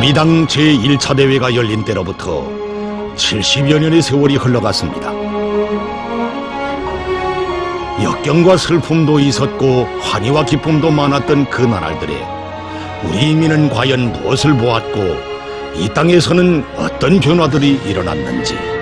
우리 당 제1차 대회가 열린 때로부터 70여 년의 세월이 흘러갔습니다. 역경과 슬픔도 있었고 환희와 기쁨도 많았던 그 나날들에 우리 인민은 과연 무엇을 보았고 이 땅에서는 어떤 변화들이 일어났는지.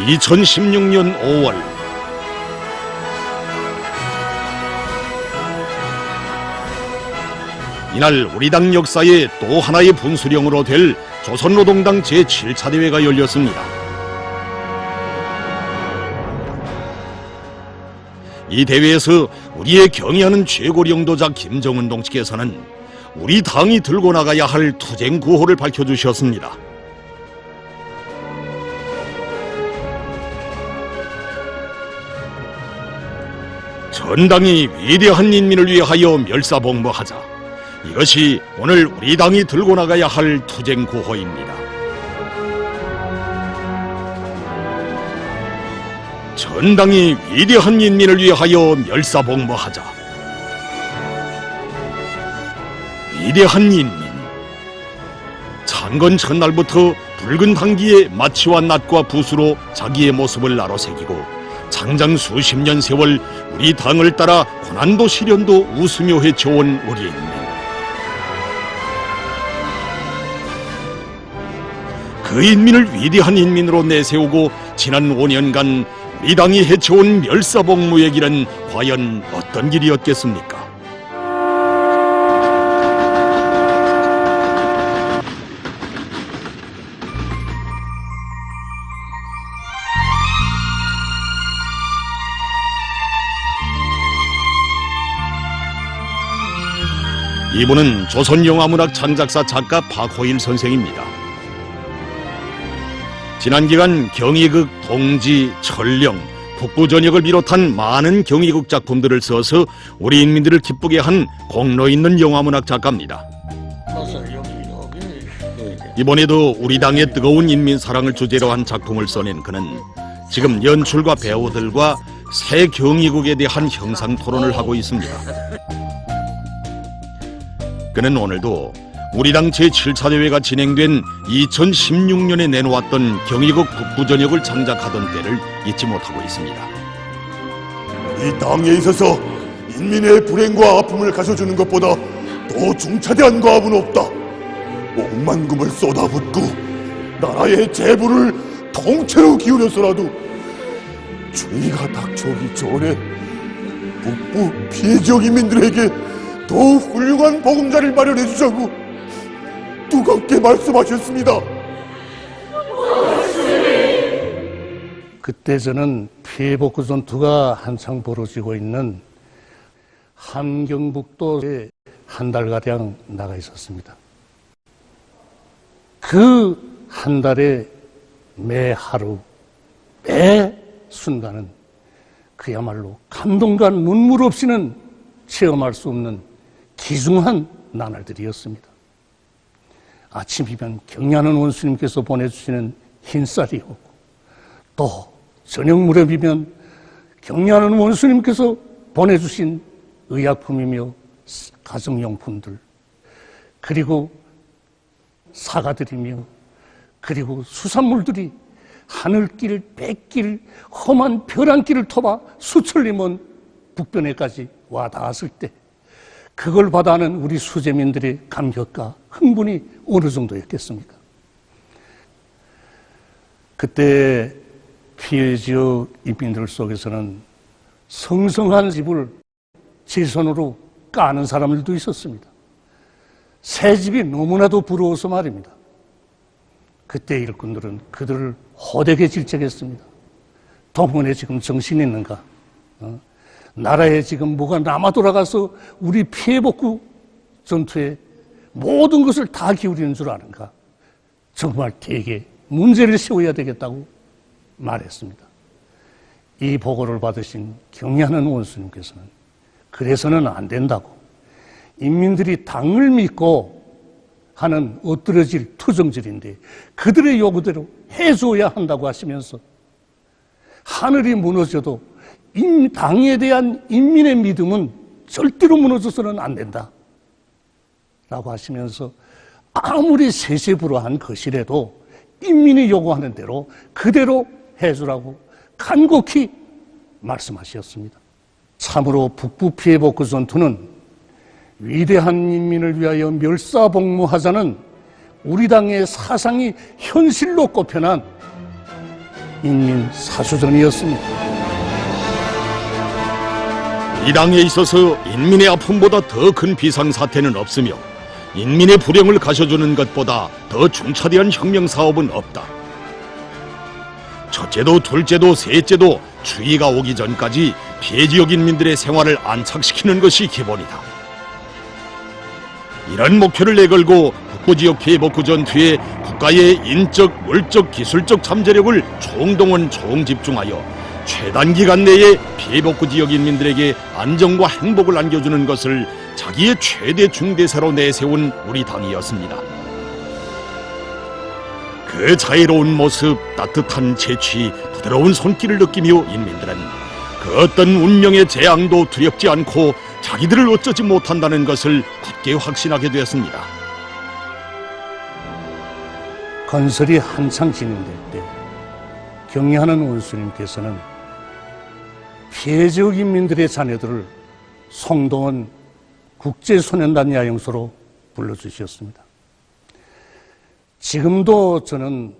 (2016년 5월) 이날 우리 당 역사의 또 하나의 분수령으로 될 조선노동당 제7차 대회가 열렸습니다. 이 대회에서 우리의 경의하는 최고 영도자 김정은 동지께서는 우리 당이 들고 나가야 할 투쟁 구호를 밝혀주셨습니다. 전당이 위대한 인민을 위하여 멸사복무하자. 이것이 오늘 우리 당이 들고 나가야 할 투쟁 구호입니다. 전당이 위대한 인민을 위하여 멸사복무하자. 위대한 인민. 창건 첫날부터 붉은 단기의 마취와 낫과 붓으로 자기의 모습을 나로새기고 장장 수십 년 세월 우리 당을 따라 고난도 시련도 웃으며 헤쳐온 우리 인민. 그 인민을 위대한 인민으로 내세우고 지난 5년간 우리 당이 헤쳐온 멸사복무의 길은 과연 어떤 길이었겠습니까? 이분은 조선영화문학 창작사 작가 박호일 선생입니다. 지난 기간 경희극, 동지, 천령, 북부전역을 비롯한 많은 경희극 작품들을 써서 우리 인민들을 기쁘게 한 공로 있는 영화문학 작가입니다. 이번에도 우리 당의 뜨거운 인민사랑을 주제로 한 작품을 써낸 그는 지금 연출과 배우들과 새 경희극에 대한 형상토론을 하고 있습니다. 그는 오늘도 우리 당 제7차 대회가 진행된 2016년에 내놓았던 경희극 북부전역을 창작하던 때를 잊지 못하고 있습니다. 이 당에 있어서 인민의 불행과 아픔을 가셔주는 것보다 더 중차대한 과업은 없다. 억만금을 쏟아붓고 나라의 재부를 통째로 기울여서라도 주의가 닥쳐오기 전에 북부 피해지역 인민들에게 더욱 훌륭한 보금자리를 마련해 주자고 두껍게 말씀하셨습니다. 그때 저는 피해복구 전투가 한창 벌어지고 있는 함경북도에 한 달가량 나가 있었습니다. 그 한 달에 매 하루, 매 순간은 그야말로 감동과 눈물 없이는 체험할 수 없는 귀중한 나날들이었습니다. 아침이면 경리하는 원수님께서 보내주시는 흰쌀이 오고, 또 저녁 무렵이면 경리하는 원수님께서 보내주신 의약품이며 가정용품들, 그리고 사과들이며, 그리고 수산물들이 하늘길, 백길, 험한 벼랑길을 터봐 수천리 먼 북변에까지 와 닿았을 때 그걸 받아하는 우리 수재민들의 감격과 흥분이 어느 정도였겠습니까? 그때 피해 지역 인민들 속에서는 성성한 집을 제 손으로 까는 사람들도 있었습니다. 새 집이 너무나도 부러워서 말입니다. 그때 일꾼들은 그들을 호되게 질책했습니다. 동문에 지금 정신이 있는가? 나라에 지금 뭐가 남아 돌아가서 우리 피해복구 전투에 모든 것을 다 기울이는 줄 아는가? 정말 되게 문제를 세워야 되겠다고 말했습니다. 이 보고를 받으신 경애하는 원수님께서는 그래서는 안 된다고, 인민들이 당을 믿고 하는 엎드러질 투정질인데 그들의 요구대로 해줘야 한다고 하시면서 하늘이 무너져도 당에 대한 인민의 믿음은 절대로 무너져서는 안 된다 라고 하시면서 아무리 세세불허한 것이라도 인민이 요구하는 대로 그대로 해주라고 간곡히 말씀하셨습니다. 참으로 북부 피해복구 전투는 위대한 인민을 위하여 멸사복무하자는 우리 당의 사상이 현실로 꼽혀난 인민 사수전이었습니다. 이 당에 있어서 인민의 아픔보다 더 큰 비상사태는 없으며 인민의 불행을 가셔주는 것보다 더 중차대한 혁명사업은 없다. 첫째도 둘째도 셋째도 추위가 오기 전까지 피해지역 인민들의 생활을 안착시키는 것이 기본이다. 이런 목표를 내걸고 북부지역 피해복구 전투에 국가의 인적, 물적, 기술적 잠재력을 총동원, 총집중하여 최단기간 내에 피해복구 지역 인민들에게 안정과 행복을 안겨주는 것을 자기의 최대 중대사로 내세운 우리 당이었습니다. 그 자애로운 모습, 따뜻한 채취, 부드러운 손길을 느끼며 인민들은 그 어떤 운명의 재앙도 두렵지 않고 자기들을 어쩌지 못한다는 것을 굳게 확신하게 되었습니다. 건설이 한창 진행될 때 경애하는 원수님께서는 피해지역 인민들의 자녀들을 송동원 국제소년단 야영소로 불러주셨습니다. 지금도 저는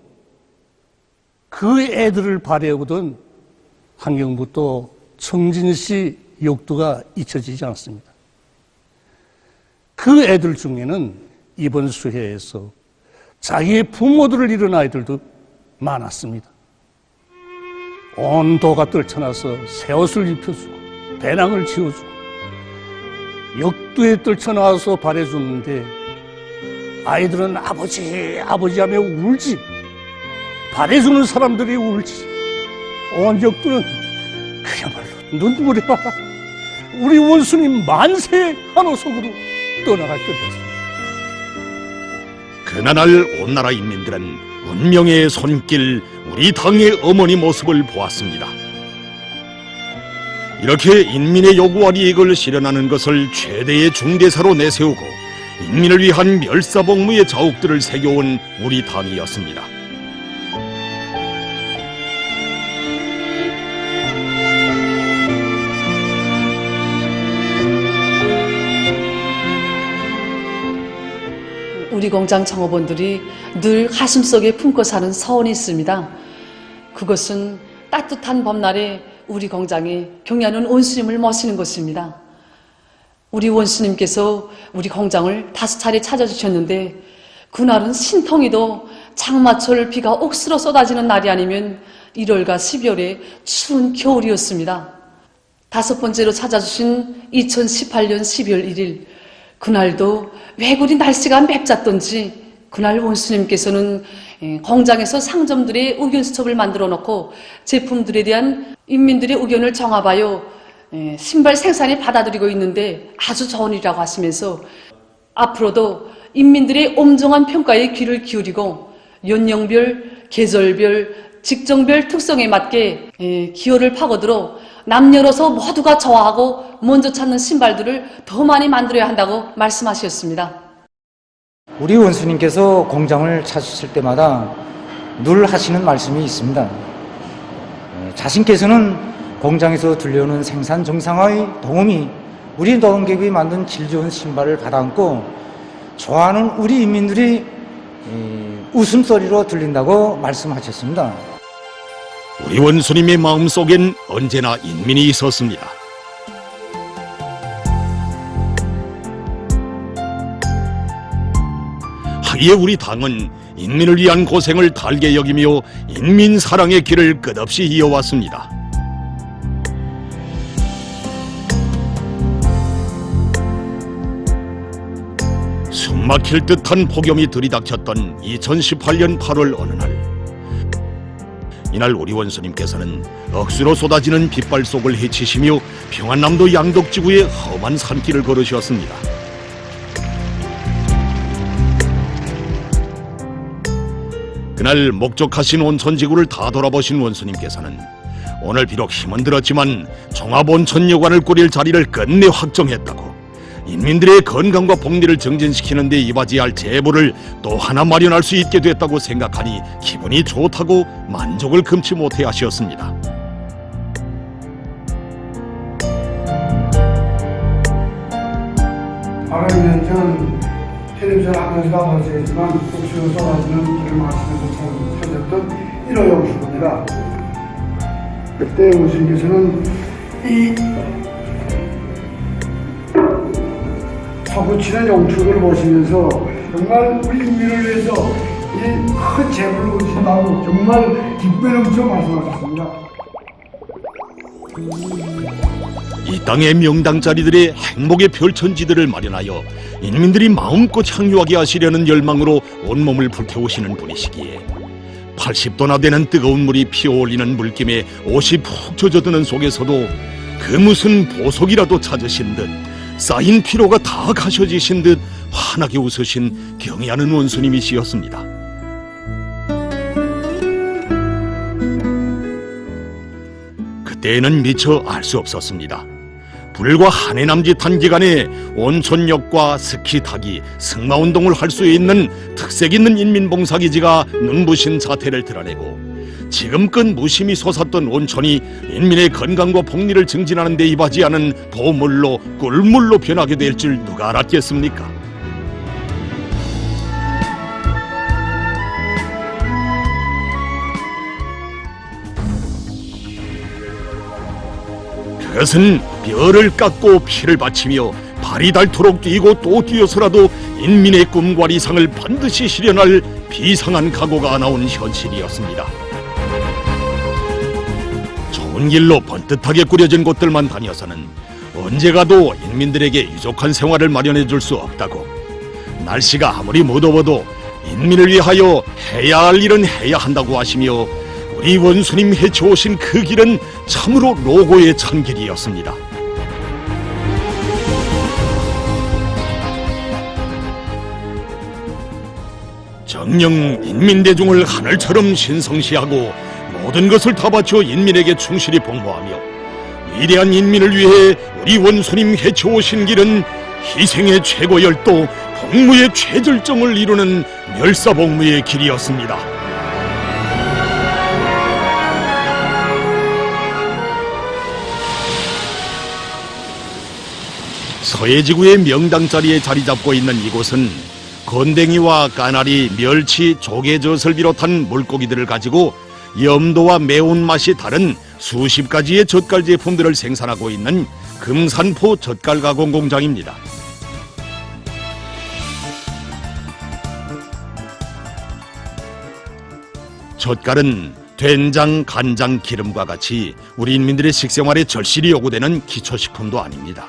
그 애들을 바라보던 환경부터 청진시 역도가 잊혀지지 않습니다. 그 애들 중에는 이번 수해에서 자기의 부모들을 잃은 아이들도 많았습니다. 온 도가 떨쳐나서 새 옷을 입혀주고 배낭을 지어주고 역도에 떨쳐나와서 바래줬는데 아이들은 아버지 아버지 하며 울지, 바래주는 사람들이 울지, 온 역도는 그야말로 눈물에 봐라 우리 원수님 만세 하는 속으로 떠나갈 듯했습니다. 그날 온 나라 인민들은 운명의 손길, 우리 당의 어머니 모습을 보았습니다. 이렇게 인민의 요구와 이익을 실현하는 것을 최대의 중대사로 내세우고 인민을 위한 멸사복무의 자욱들을 새겨온 우리 당이었습니다. 우리 공장 창업원들이 늘 가슴속에 품고 사는 서원이 있습니다. 그것은 따뜻한 봄날에 우리 공장에 경애하는 원수님을 모시는 것입니다. 우리 원수님께서 우리 공장을 5차례 찾아주셨는데 그날은 신통이도 장마철 비가 옥수로 쏟아지는 날이 아니면 1월과 12월의 추운 겨울이었습니다. 5번째로 찾아주신 2018년 12월 1일, 그날도 왜 그리 날씨가 맵잡던지 그날 원수님께서는 공장에서 상점들의 의견 수첩을 만들어 놓고 제품들에 대한 인민들의 의견을 정합하여 신발 생산에 받아들이고 있는데 아주 좋은 일이라고 하시면서 앞으로도 인민들의 엄정한 평가에 귀를 기울이고 연령별, 계절별, 직종별 특성에 맞게 기호를 파고들어 남녀로서 모두가 좋아하고 먼저 찾는 신발들을 더 많이 만들어야 한다고 말씀하셨습니다. 우리 원수님께서 공장을 찾으실 때마다 늘 하시는 말씀이 있습니다. 자신께서는 공장에서 들려오는 생산 정상화의 도움이 우리 노동계급이 만든 질 좋은 신발을 받아안고 좋아하는 우리 인민들이 웃음소리로 들린다고 말씀하셨습니다. 우리 원수님의 마음속엔 언제나 인민이 있었습니다. 하기에 우리 당은 인민을 위한 고생을 달게 여기며 인민 사랑의 길을 끝없이 이어왔습니다. 숨막힐 듯한 폭염이 들이닥쳤던 2018년 8월 어느 날, 이날 우리 원수님께서는 억수로 쏟아지는 빗발 속을 헤치시며 평안남도 양덕지구의 험한 산길을 걸으셨습니다. 그날 목적하신 온천지구를 다 돌아보신 원수님께서는 오늘 비록 힘은 들었지만 종합온천여관을 꾸릴 자리를 끝내 확정했다고, 인민들의 건강과 복리를 정진시키는 데 이바지할 제보를 또 하나 마련할 수 있게 됐다고 생각하니 기분이 좋다고 만족을 금치 못해 하셨습니다. 바로 2년 전 텔레비전 안에서도 보셨지만 옥수수 쏟아지는 길을 마시면서 찾았던 1호 영수입니다. 그때 원수님께서는 이 서구치는 영축을 보시면서 정말 우리 인민을 위해서 이 큰 재물을 주신다고 정말 기쁨에 넘쳐 말씀하셨습니다. 이 땅의 명당자리들의 행복의 별천지들을 마련하여 인민들이 마음껏 향유하게 하시려는 열망으로 온몸을 불태우시는 분이시기에 80도나 되는 뜨거운 물이 피어올리는 물김에 옷이 푹 젖어드는 속에서도 그 무슨 보석이라도 찾으신 듯 쌓인 피로가 다 가셔지신 듯 환하게 웃으신 경애하는 원수님이시였습니다. 그때에는 미처 알 수 없었습니다. 불과 한 해 남짓한 기간에 온천역과 스키 타기, 승마운동을 할 수 있는 특색 있는 인민봉사기지가 눈부신 자태를 드러내고 지금껏 무심히 솟았던 온천이 인민의 건강과 복리를 증진하는 데 이바지하는 보물로 꿀물로 변하게 될 줄 누가 알았겠습니까? 그것은 뼈를 깎고 피를 바치며 발이 닳도록 뛰고 또 뛰어서라도 인민의 꿈과理想을 반드시 실현할 비상한 각오가 나온 현실이었습니다. 좋은 길로 번듯하게 꾸려진 곳들만 다녀서는 언제 가도 인민들에게 유족한 생활을 마련해 줄 수 없다고, 날씨가 아무리 무더워도 인민을 위하여 해야 할 일은 해야 한다고 하시며 우리 원수님 헤쳐오신 그 길은 참으로 노고의 찬 길이었습니다. 정녕 인민대중을 하늘처럼 신성시하고 모든 것을 다 바쳐 인민에게 충실히 봉사하며 위대한 인민을 위해 우리 원수님 헤쳐오신 길은 희생의 최고열도, 복무의 최절정을 이루는 멸사복무의 길이었습니다. 서해지구의 명당자리에 자리 잡고 있는 이곳은 건댕이와 까나리, 멸치, 조개젓을 비롯한 물고기들을 가지고 염도와 매운맛이 다른 수십 가지의 젓갈 제품들을 생산하고 있는 금산포 젓갈 가공 공장입니다. 젓갈은 된장, 간장, 기름과 같이 우리 인민들의 식생활에 절실히 요구되는 기초식품도 아닙니다.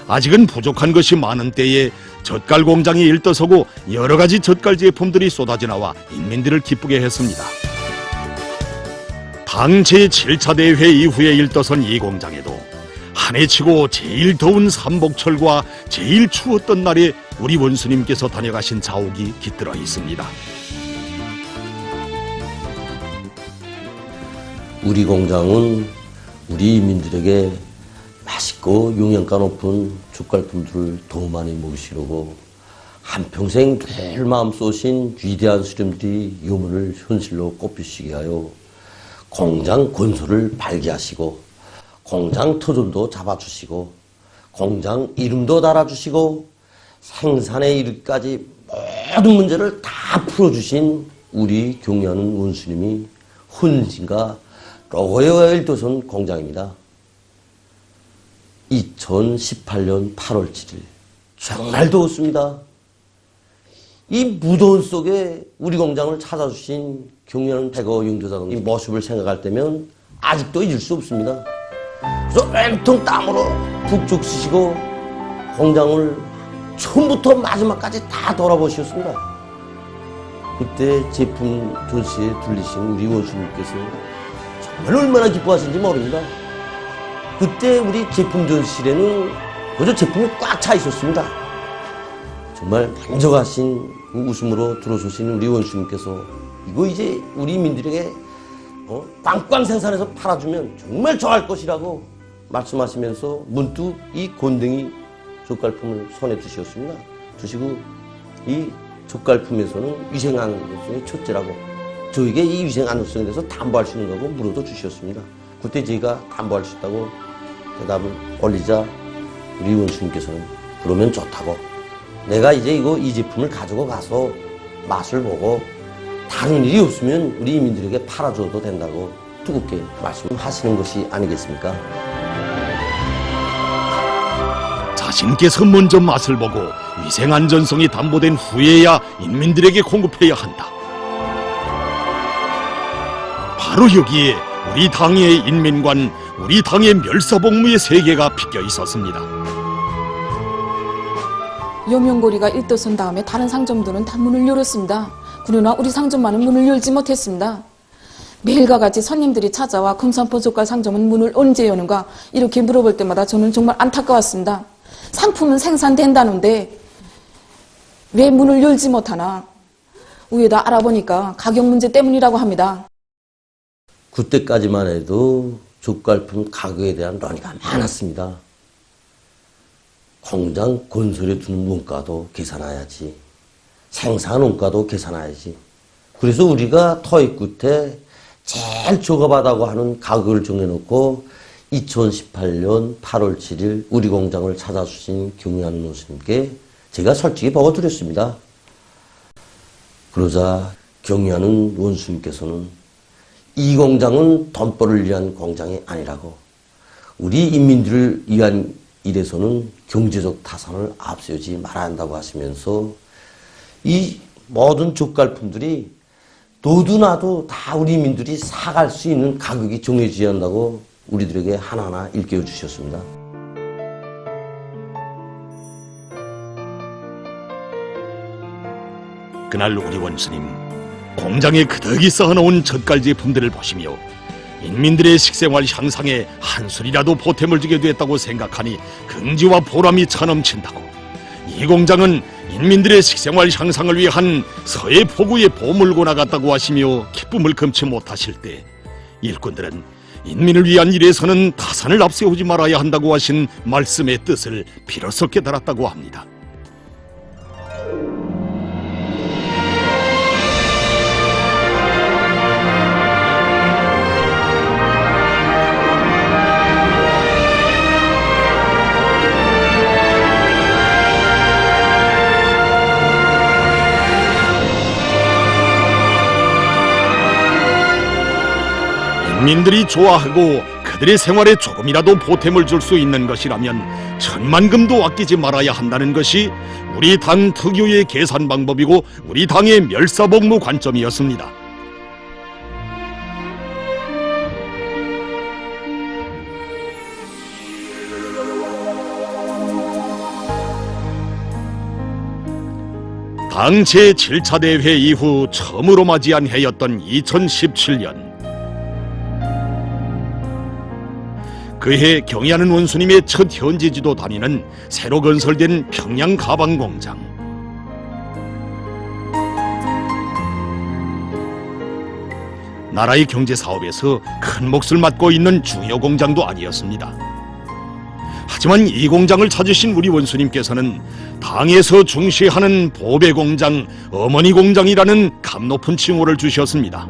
아직은 부족한 것이 많은 때에 젓갈 공장이 일떠서고 여러 가지 젓갈 제품들이 쏟아져 나와 인민들을 기쁘게 했습니다. 당 제7차 대회 이후에 일떠선 이 공장에도 한 해 치고 제일 더운 삼복철과 제일 추웠던 날에 우리 원수님께서 다녀가신 자옥이 깃들어 있습니다. 우리 공장은 우리 인민들에게 맛있고 영양가 높은 젓갈품들을 더 많이 먹이시려고 한평생 늘 마음 쏘신 위대한 수령들이 유문을 현실로 꼽히시게 하여 공장 건설을 발기하시고 공장 터전도 잡아주시고 공장 이름도 달아주시고 생산에 이르기까지 모든 문제를 다 풀어주신 우리 경애하는 원수님이 헌신과 로고의 일도선 공장입니다. 2018년 8월 7일 정말 더웠습니다. 이 무더운 속에 우리 공장을 찾아주신 경애하는 대거 영조사의 모습을 생각할 때면 아직도 잊을 수 없습니다. 그래서 온통 땀으로 북죽 쓰시고 공장을 처음부터 마지막까지 다 돌아보셨습니다. 그때 제품 전시에 들리신 우리 원수님께서 정말 얼마나 기뻐하신지 모릅니다. 그때 우리 제품 전시실에는 그저 제품이 꽉 차 있었습니다. 정말 만족하신 그 웃음으로 들어서신 우리 원수님께서 이거 이제 우리 민들에게 꽝꽝 생산해서 팔아주면 정말 좋아할 것이라고 말씀하시면서 문득 이 곤댕이 젓갈품을 손에 드셨습니다. 드시고 이 젓갈품에서는 위생 안전성이 첫째라고 저에게 이 위생 안전성에 대해서 담보할 수 있는 거고 물어도 주셨습니다. 그때 저희가 담보할 수 있다고 대답을 올리자 우리 원수님께서는 그러면 좋다고 내가 이제 이 제품을 가지고 가서 맛을 보고 다른 일이 없으면 우리 이민들에게 팔아줘도 된다고 뜨겁게 말씀하시는 것이 아니겠습니까? 자신께서 먼저 맛을 보고 위생 안전성이 담보된 후에야 인민들에게 공급해야 한다. 바로 여기에 우리 당의 인민관, 우리 당의 멸사복무의 세계가 비껴 있었습니다. 요명고리가 일도선 다음에 다른 상점들은 다 문을 열었습니다. 그러나 우리 상점만은 문을 열지 못했습니다. 매일과 같이 손님들이 찾아와 금산포 젓갈 상점은 문을 언제 여는가 이렇게 물어볼 때마다 저는 정말 안타까웠습니다. 상품은 생산된다는데 왜 문을 열지 못하나? 위에다 알아보니까 가격 문제 때문이라고 합니다. 그때까지만 해도 젓갈품 가격에 대한 논의가 많았습니다. 공장 건설에 드는 원가도 계산해야지. 생산 원가도 계산해야지. 그래서 우리가 토익 끝에 제일 저급하다고 하는 가격을 정해놓고 2018년 8월 7일 우리 공장을 찾아주신 경리하는 원수님께 제가 솔직히 보고드렸습니다. 그러자 경리하는 원수님께서는 이 공장은 돈벌이를 위한 공장이 아니라고 우리 인민들을 위한 일에서는 경제적 타산을 앞세우지 말아야 한다고 하시면서 이 모든 젓갈품들이 너도 나도 다 우리 민들이 사갈 수 있는 가격이 정해져야 한다고 우리들에게 하나하나 일깨워 주셨습니다. 그날 우리 원수님 공장에 그득이 쌓아놓은 젓갈 제품들을 보시며 인민들의 식생활 향상에 한술이라도 보탬을 주게 됐다고 생각하니 긍지와 보람이 차넘친다고 이 공장은 인민들의 식생활 향상을 위한 서해 포구의 보물고 나갔다고 하시며 기쁨을 금치 못하실 때 일꾼들은 인민을 위한 일에서는 타산을 앞세우지 말아야 한다고 하신 말씀의 뜻을 비로소 깨달았다고 합니다. 인민들이 좋아하고 그들의 생활에 조금이라도 보탬을 줄 수 있는 것이라면 천만금도 아끼지 말아야 한다는 것이 우리 당 특유의 계산 방법이고 우리 당의 멸사복무 관점이었습니다. 당 제7차 대회 이후 처음으로 맞이한 해였던 2017년. 그해 경의하는 원수님의 첫 현지지도 다니는 새로 건설된 평양 가방 공장. 나라의 경제 사업에서 큰 몫을 맡고 있는 중요 공장도 아니었습니다. 하지만 이 공장을 찾으신 우리 원수님께서는 당에서 중시하는 보배 공장, 어머니 공장이라는 감 높은 칭호를 주셨습니다.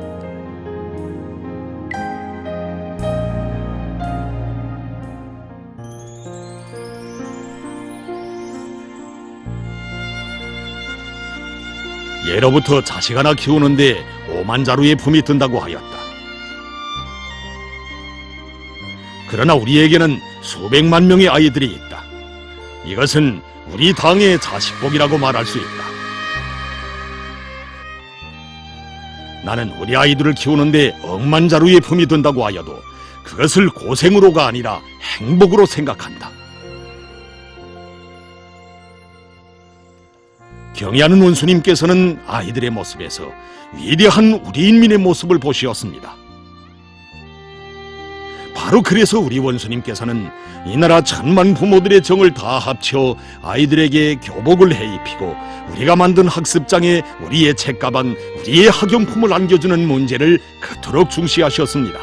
예로부터 자식 하나 키우는데 5만 자루의 품이 든다고 하였다. 그러나 우리에게는 수백만 명의 아이들이 있다. 이것은 우리 당의 자식복이라고 말할 수 있다. 나는 우리 아이들을 키우는데 억만 자루의 품이 든다고 하여도 그것을 고생으로가 아니라 행복으로 생각한다. 경애하는 원수님께서는 아이들의 모습에서 위대한 우리 인민의 모습을 보시었습니다. 바로 그래서 우리 원수님께서는 이 나라 천만 부모들의 정을 다 합쳐 아이들에게 교복을 해입히고 우리가 만든 학습장에 우리의 책가방, 우리의 학용품을 안겨주는 문제를 그토록 중시하셨습니다.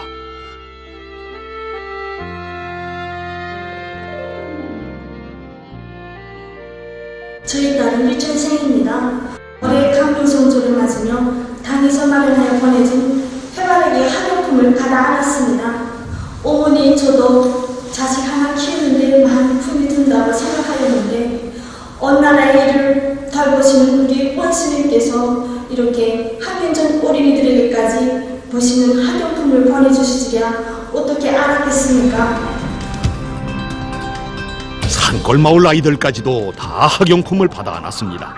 저희 딸은 유치원생입니다. 올해 감금성조를 맞으며 당에서 마련하여 보내준 해바라기 학용품을 받아 안았습니다. 어머니, 저도 자식 하나 키우는데 많은 품이 든다고 생각하였는데 어느 나라의 일을 돌보시는 우리 원수님께서 이렇게 학년전 어린이들에게까지 보시는 학용품을 보내주시리라 어떻게 알았겠습니까? 산골마을 아이들까지도 다 학용품을 받아 안았습니다.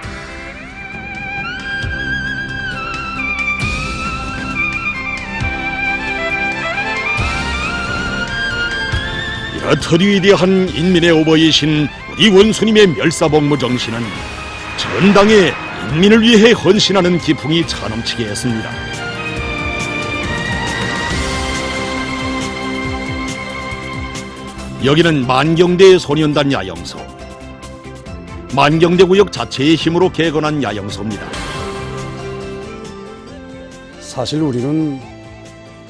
이렇듯 위대한 인민의 어버이신 우리 원수님의 멸사복무 정신은 전당에 인민을 위해 헌신하는 기풍이 차넘치게 했습니다. 여기는 만경대 소년단 야영소. 만경대 구역 자체의 힘으로 개건한 야영소입니다. 사실 우리는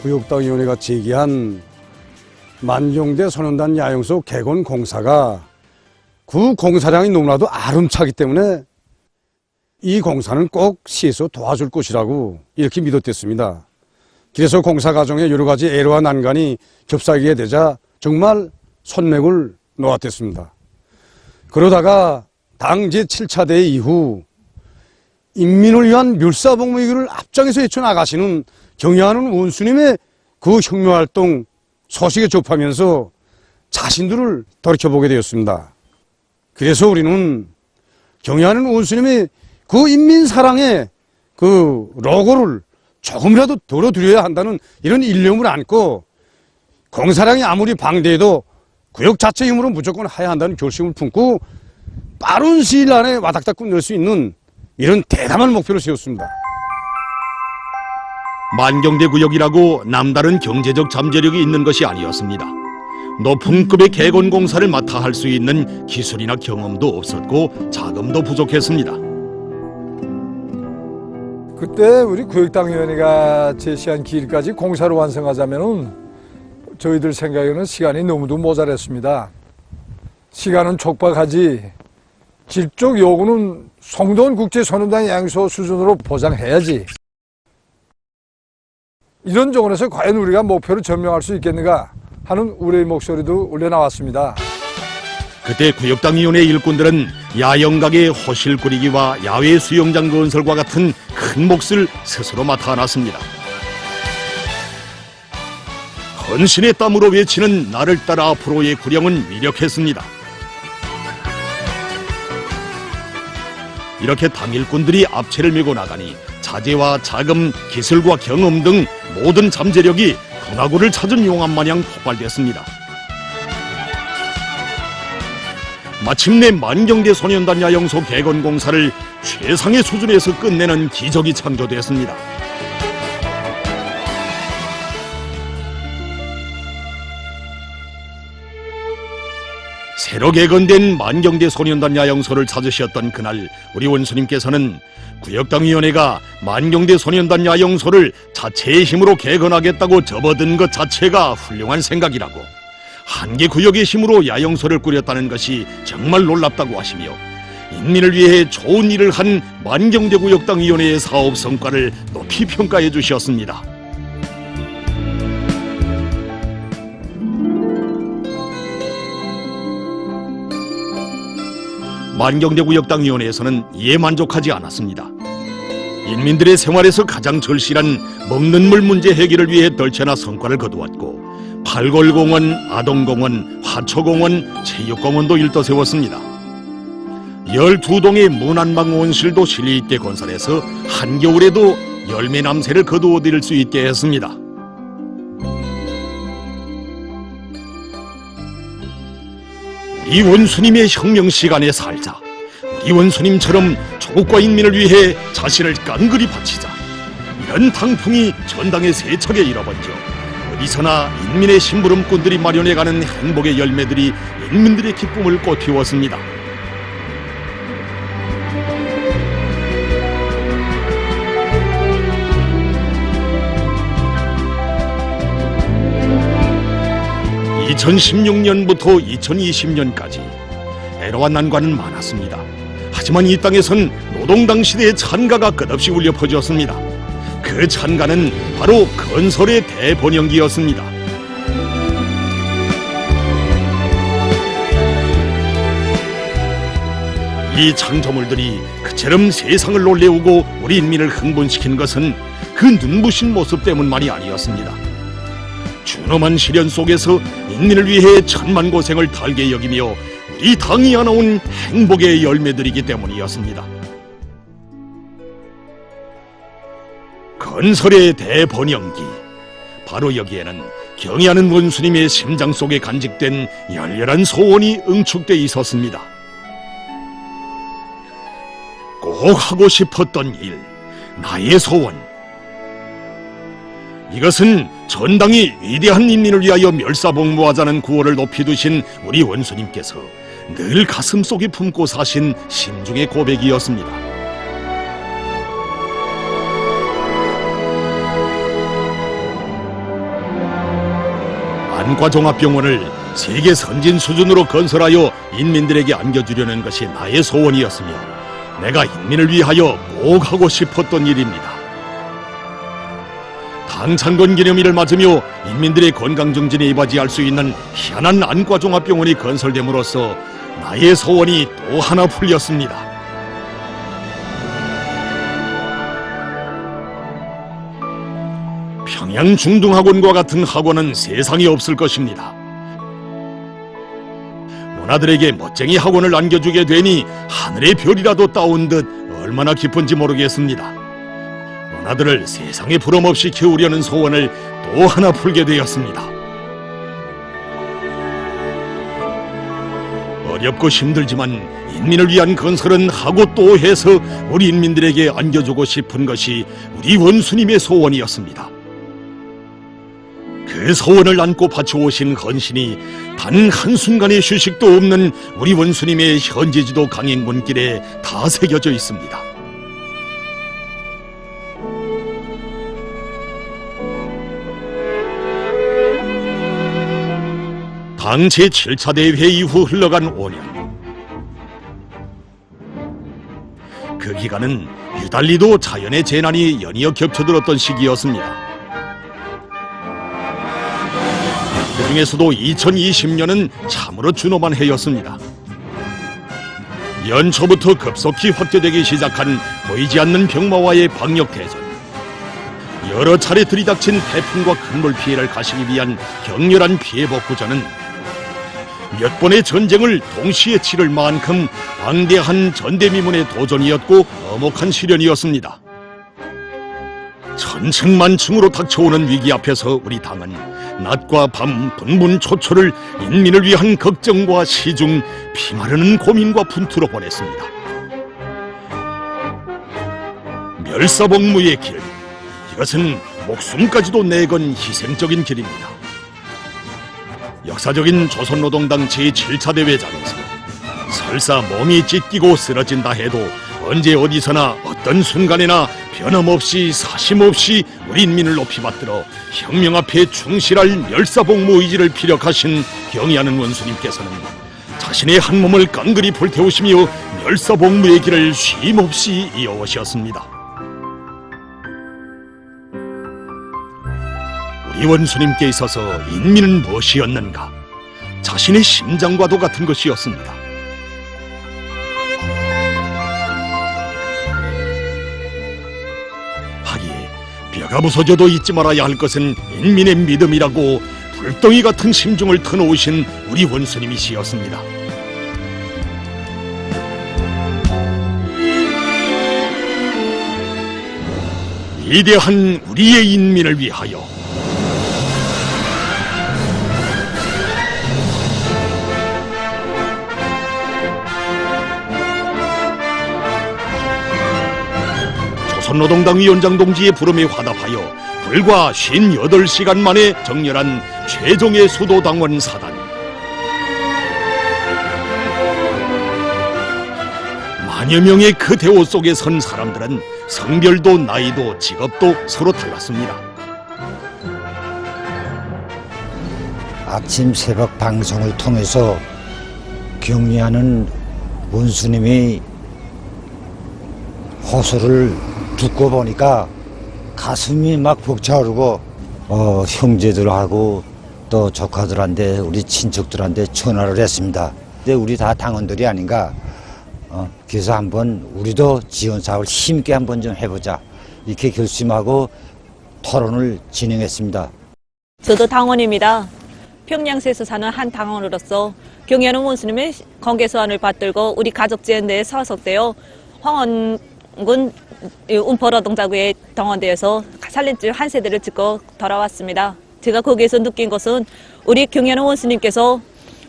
구역당위원회가 제기한 만경대 소년단 야영소 개건 공사가 그 공사량이 너무나도 아름차기 때문에 이 공사는 꼭 시에서 도와줄 것이라고 이렇게 믿었댔습니다. 그래서 공사 과정에 여러 가지 애로와 난관이 겹사지게 되자 정말 손맥을 놓았댔습니다. 그러다가 당 제7차 대회 이후 인민을 위한 멸사복무기를 앞장에서 헤쳐나가시는 경애하는 원수님의 그 혁명활동 소식에 접하면서 자신들을 돌이켜보게 되었습니다. 그래서 우리는 경애하는 원수님의 그 인민사랑의 그 로고를 조금이라도 덜어드려야 한다는 이런 일념을 안고 공사량이 아무리 방대해도 구역 자체 힘으로 무조건 해야 한다는 결심을 품고 빠른 시일 안에 와닥닥 끝낼 수 있는 이런 대담한 목표를 세웠습니다. 만경대 구역이라고 남다른 경제적 잠재력이 있는 것이 아니었습니다. 높은 급의 개건 공사를 맡아 할 수 있는 기술이나 경험도 없었고 자금도 부족했습니다. 그때 우리 구역당위원회가 제시한 기일까지 공사를 완성하자면은 저희들 생각에는 시간이 너무도 모자랐습니다. 시간은 촉박하지 질적 요구는 송도원 국제소년단 야영소 수준으로 보장해야지. 이런 조건에서 과연 우리가 목표를 전명할 수 있겠는가 하는 우려의 목소리도 울려나왔습니다. 그때 구역당위원회 일꾼들은 야영각의 호실 꾸리기와 야외 수영장 건설과 같은 큰 몫을 스스로 맡아 안았습니다. 헌신의 땀으로 외치는 나를 따라 앞으로의 구령은 위력했습니다. 이렇게 당일꾼들이 앞체를 메고 나가니 자재와 자금, 기술과 경험 등 모든 잠재력이 금화구를 찾은 용암 마냥 폭발됐습니다. 마침내 만경대 소년단 야영소 개건 공사를 최상의 수준에서 끝내는 기적이 창조됐습니다. 새로 개건된 만경대 소년단 야영소를 찾으셨던 그날 우리 원수님께서는 구역당위원회가 만경대 소년단 야영소를 자체의 힘으로 개건하겠다고 접어든 것 자체가 훌륭한 생각이라고, 한 개 구역의 힘으로 야영소를 꾸렸다는 것이 정말 놀랍다고 하시며 인민을 위해 좋은 일을 한 만경대 구역당위원회의 사업 성과를 높이 평가해 주셨습니다. 만경대 구역당위원회에서는 이에 만족하지 않았습니다. 인민들의 생활에서 가장 절실한 먹는 물 문제 해결을 위해 떨쳐나 성과를 거두었고 팔골공원, 아동공원, 화초공원, 체육공원도 일떠세웠습니다. 12동의 문안방 온실도 실리 있게 건설해서 한겨울에도 열매 남새를 거두어들일 수 있게 했습니다. 이 원수님의 혁명 시간에 살자. 이 원수님처럼 조국과 인민을 위해 자신을 깡그리 바치자. 이런 당풍이 전당에 세차게 일어번져 어디서나 인민의 심부름꾼들이 마련해가는 행복의 열매들이 인민들의 기쁨을 꽃피웠습니다. (2016년부터) (2020년까지) 애로와 난관은 많았습니다. 하지만 이 땅에선 노동당 시대의 찬가가 끝없이 울려 퍼졌습니다. 그 찬가는 바로 건설의 대번영기였습니다. 이 창조물들이 그처럼 세상을 놀래우고 우리 인민을 흥분시킨 것은 그 눈부신 모습 때문만이 아니었습니다. 준엄한 시련 속에서 인민을 위해 천만 고생을 달게 여기며 우리 당이 안아온 행복의 열매들이기 때문이었습니다. 건설의 대번영기, 바로 여기에는 경애하는 원수님의 심장 속에 간직된 열렬한 소원이 응축돼 있었습니다. 꼭 하고 싶었던 일, 나의 소원. 이것은 전당이 위대한 인민을 위하여 멸사복무하자는 구호를 높이 두신 우리 원수님께서 늘 가슴속에 품고 사신 심중의 고백이었습니다. 안과종합병원을 세계 선진 수준으로 건설하여 인민들에게 안겨주려는 것이 나의 소원이었으며 내가 인민을 위하여 꼭 하고 싶었던 일입니다. 당창건 기념일을 맞으며 인민들의 건강 증진에 이바지할 수 있는 희한한 안과종합병원이 건설됨으로써 나의 소원이 또 하나 풀렸습니다. 평양 중등학원과 같은 학원은 세상에 없을 것입니다. 문화들에게 멋쟁이 학원을 안겨주게 되니 하늘의 별이라도 따온 듯 얼마나 기쁜지 모르겠습니다. 문화들을 세상에 부럼없이 키우려는 소원을 또 하나 풀게 되었습니다. 어렵고 힘들지만 인민을 위한 건설은 하고 또 해서 우리 인민들에게 안겨주고 싶은 것이 우리 원수님의 소원이었습니다. 그 소원을 안고 바쳐오신 헌신이 단 한순간의 휴식도 없는 우리 원수님의 현지지도 강행군길에 다 새겨져 있습니다. 당 제7차 대회 이후 흘러간 5년. 그 기간은 유달리도 자연의 재난이 연이어 겹쳐들었던 시기였습니다. 그 중에서도 2020년은 참으로 준엄한 해였습니다. 연초부터 급속히 확대되기 시작한 보이지 않는 병마와의 방역대전, 여러 차례 들이닥친 태풍과 큰물 피해를 가시기 위한 격렬한 피해 복구전은 몇 번의 전쟁을 동시에 치를 만큼 방대한 전대미문의 도전이었고 엄혹한 시련이었습니다. 천층만층으로 닥쳐오는 위기 앞에서 우리 당은 낮과 밤 분분초초를 인민을 위한 걱정과 시중, 피마르는 고민과 분투로 보냈습니다. 멸사복무의 길, 이것은 목숨까지도 내건 희생적인 길입니다. 역사적인 조선노동당 제7차 대회장에서 설사 몸이 찢기고 쓰러진다 해도 언제 어디서나 어떤 순간에나 변함없이 사심없이 우리 인민을 높이 받들어 혁명 앞에 충실할 멸사복무 의지를 피력하신 경애하는 원수님께서는 자신의 한 몸을 깡그리 불태우시며 멸사복무의 길을 쉼없이 이어오셨습니다. 우리 원수님께 있어서 인민은 무엇이었는가? 자신의 심장과도 같은 것이었습니다. 하기에 뼈가 부서져도 잊지 말아야 할 것은 인민의 믿음이라고 불덩이 같은 심중을 터놓으신 우리 원수님이시였습니다. 위대한 우리의 인민을 위하여 조선노동당 위원장 동지의 부름에 화답하여 불과 58시간 만에 정렬한 최종의 수도당원 사단. 만여 명의 그 대호 속에 선 사람들은 성별도 나이도 직업도 서로 달랐습니다. 아침 새벽 방송을 통해서 격려하는 원수님의 호소를 듣고 보니까 가슴이 막 벅차오르고 형제들하고 또 조카들한테 우리 친척들한테 전화를 했습니다. 근데 우리 다 당원들이 아닌가. 그래서 한번 우리도 지원 사업을 힘있게 한번 좀 해보자 이렇게 결심하고 토론을 진행했습니다. 저도 당원입니다. 평양시에서 사는 한 당원으로서 경애하는 원수님의 공개서한을 받들고 우리 가족지원대에 소속되어 황원군 운포노동자구에 동원되어서 살림집 한 세대를 짓고 돌아왔습니다. 제가 거기에서 느낀 것은 우리 경애하는 원수님께서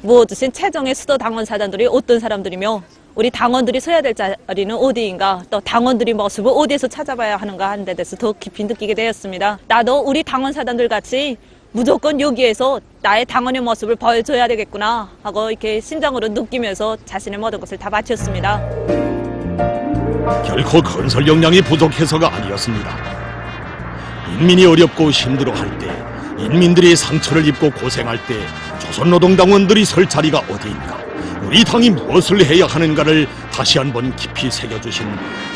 모아주신 최종의 수도 당원 사단들이 어떤 사람들이며 우리 당원들이 서야 될 자리는 어디인가, 또 당원들의 모습을 어디에서 찾아봐야 하는가 하는 데 대해서 더 깊이 느끼게 되었습니다. 나도 우리 당원 사단들 같이 무조건 여기에서 나의 당원의 모습을 보여줘야 되겠구나 하고 이렇게 심정으로 느끼면서 자신의 모든 것을 다 바쳤습니다. 결코 건설 역량이 부족해서가 아니었습니다. 인민이 어렵고 힘들어할 때, 인민들이 상처를 입고 고생할 때 조선노동당원들이 설 자리가 어디인가, 우리 당이 무엇을 해야 하는가를 다시 한번 깊이 새겨주신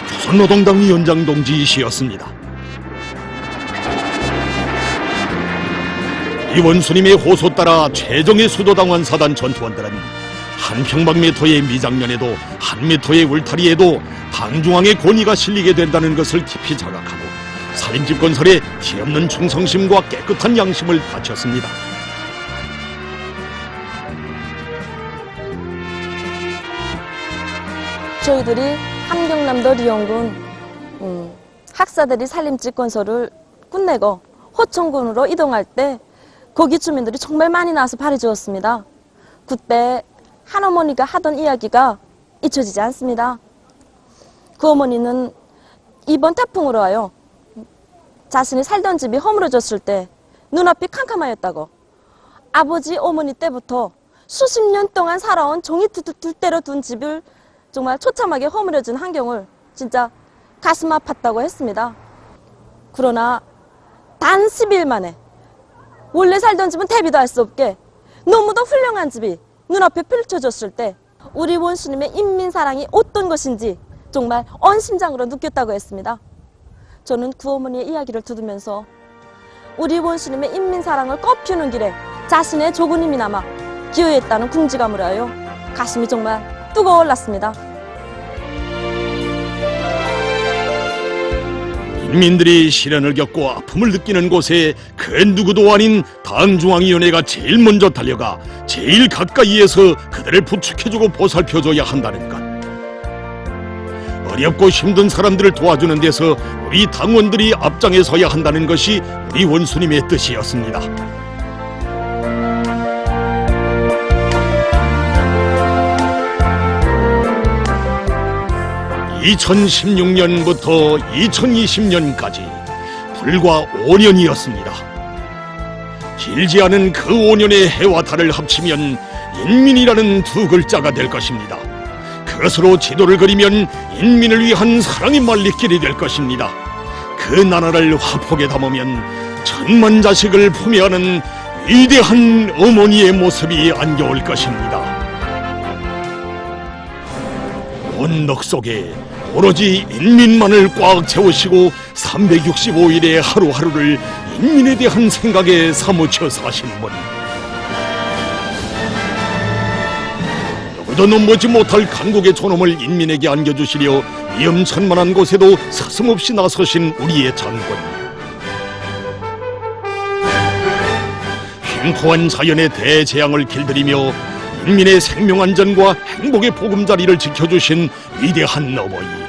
조선노동당 위원장 동지이시였습니다. 이 원수님의 호소 따라 최종의 수도당원 사단 전투원들은 한 평방미터의 미장년에도 한 미터의 울타리에도 당중앙의 권위가 실리게 된다는 것을 깊이 자각하고 살림집 건설에 티없는 충성심과 깨끗한 양심을 바쳤습니다. 저희들이 함경남도 리영군 학사들이 살림집 건설을 끝내고 호천군으로 이동할 때 거기 주민들이 정말 많이 나와서 발해주었습니다. 그때 한 어머니가 하던 이야기가 잊혀지지 않습니다. 그 어머니는 이번 태풍으로 하여 자신이 살던 집이 허물어졌을 때 눈앞이 캄캄하였다고, 아버지 어머니 때부터 수십 년 동안 살아온 종이 들대로 둔 집을 정말 처참하게 허물어진 환경을 진짜 가슴 아팠다고 했습니다. 그러나 단 10일 만에 원래 살던 집은 대비도 할 수 없게 너무도 훌륭한 집이 눈앞에 펼쳐졌을 때 우리 원수님의 인민사랑이 어떤 것인지 정말 온 심장으로 느꼈다고 했습니다. 저는 그 어머니의 이야기를 들으면서 우리 원수님의 인민사랑을 꽃피우는 길에 자신의 조금 힘이나마 기여했다는 궁지감을 하여 가슴이 정말 뜨거워 올랐습니다. 인민들이 시련을 겪고 아픔을 느끼는 곳에 그 누구도 아닌 당중앙위원회가 제일 먼저 달려가 제일 가까이에서 그들을 부축해주고 보살펴줘야 한다는 것. 어렵고 힘든 사람들을 도와주는 데서 우리 당원들이 앞장에 서야 한다는 것이 우리 원수님의 뜻이었습니다. 2016년부터 2020년까지 불과 5년이었습니다. 길지 않은 그 5년의 해와 달을 합치면 인민이라는 두 글자가 될 것입니다. 그것으로 지도를 그리면 인민을 위한 사랑의 말리길이 될 것입니다. 그 나라를 화폭에 담으면 천만 자식을 품에 안은 위대한 어머니의 모습이 안겨올 것입니다. 온 넋 속에 오로지 인민만을 꽉 채우시고 365일의 하루하루를 인민에 대한 생각에 사무쳐 사신 분, 누구도 넘보지 못할 강국의 존엄을 인민에게 안겨주시려 위험천만한 곳에도 서슴없이 나서신 우리의 장군, 횡포한 자연의 대재앙을 길들이며 인민의 생명안전과 행복의 보금자리를 지켜주신 위대한 어머니,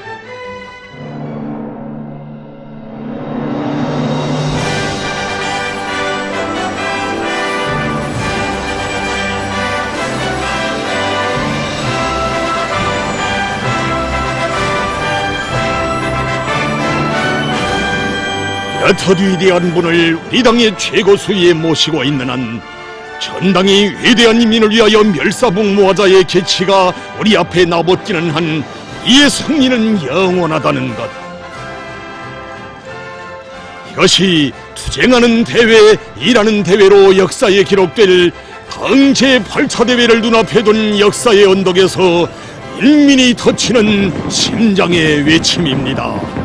이렇듯 위대한 분을 우리 당의 최고 수위에 모시고 있는 한 전당이 위대한 인민을 위하여 멸사복무하자의 계치가 우리 앞에 나붙기는 한 이의 승리는 영원하다는 것. 이것이 투쟁하는 대회, 일하는 대회로 역사에 기록될 당 제8차 대회를 눈앞에 둔 역사의 언덕에서 인민이 터치는 심장의 외침입니다.